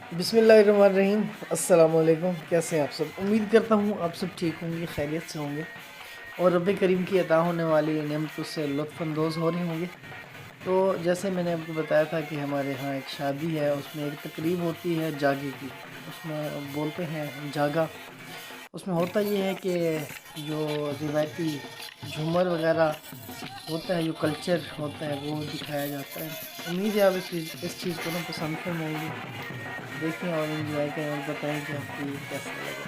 बिस्मिल्लाहिर्रहमानिर्रहीम। अस्सलाम वालेकुम। कैसे हैं आप सब? उम्मीद करता हूँ आप सब ठीक होंगे, खैरियत से होंगे और रब करीम की अता होने वाली नेमतों से लुत्फ़अंदोज़ हो रहे होंगे। तो जैसे मैंने आपको बताया था कि हमारे यहाँ एक शादी है, उसमें एक तकरीब होती है जागे की। उसमें बोलते हैं जागा। उसमें होता ये है कि जो रिवायती झूमर वगैरह होता है, जो कल्चर होता है वो दिखाया जाता है। उम्मीद है आप इस चीज़ को ना पसंद फरमाएंगे। देखें और एंजॉय करें और बताएं कि आपको ये कैसा लगा।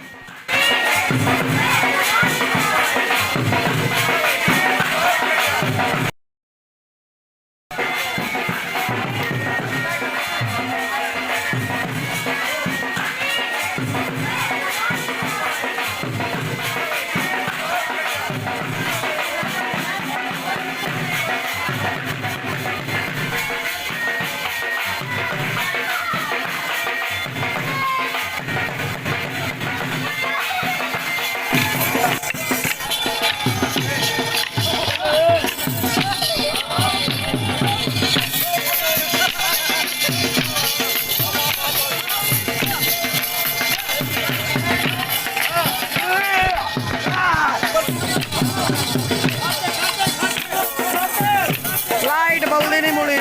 लाइट बल्दी नहीं मुड़ी।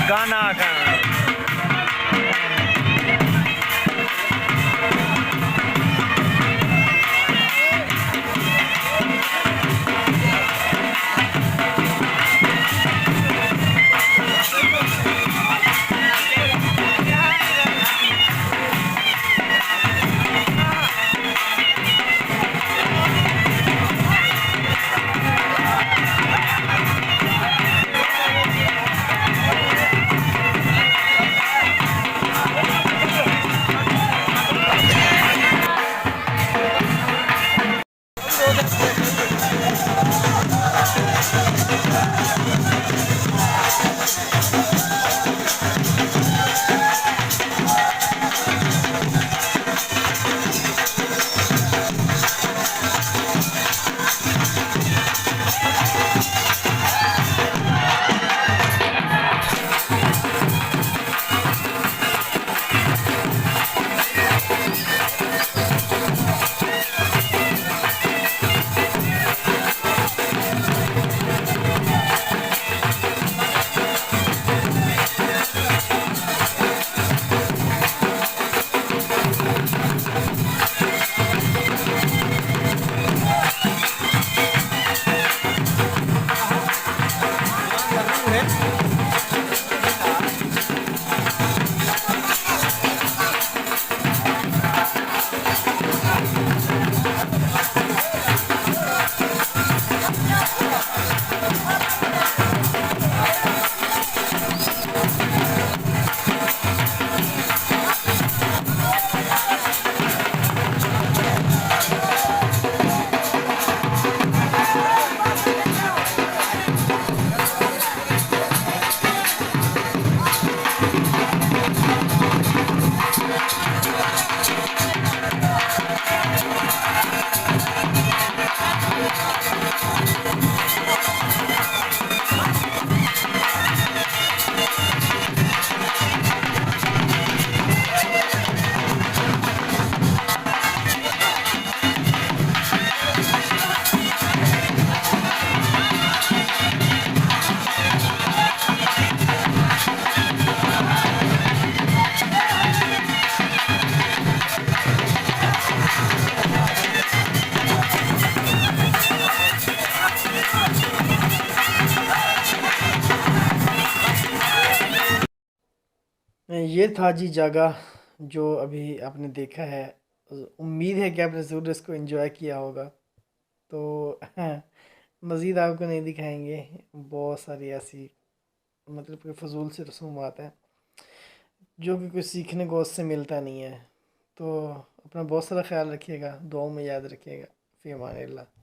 गाना ये था जी जगह जो अभी आपने देखा है। उम्मीद है कि आपने ज़रूर इसको एंजॉय किया होगा। तो मज़ीद आपको नहीं दिखाएंगे, बहुत सारी ऐसी मतलब कि फजूल से रसूमात हैं जो कि कुछ सीखने को उससे मिलता नहीं है। तो अपना बहुत सारा ख्याल रखिएगा, दुआओं में याद रखिएगा। फ़ी अमान अल्लाह।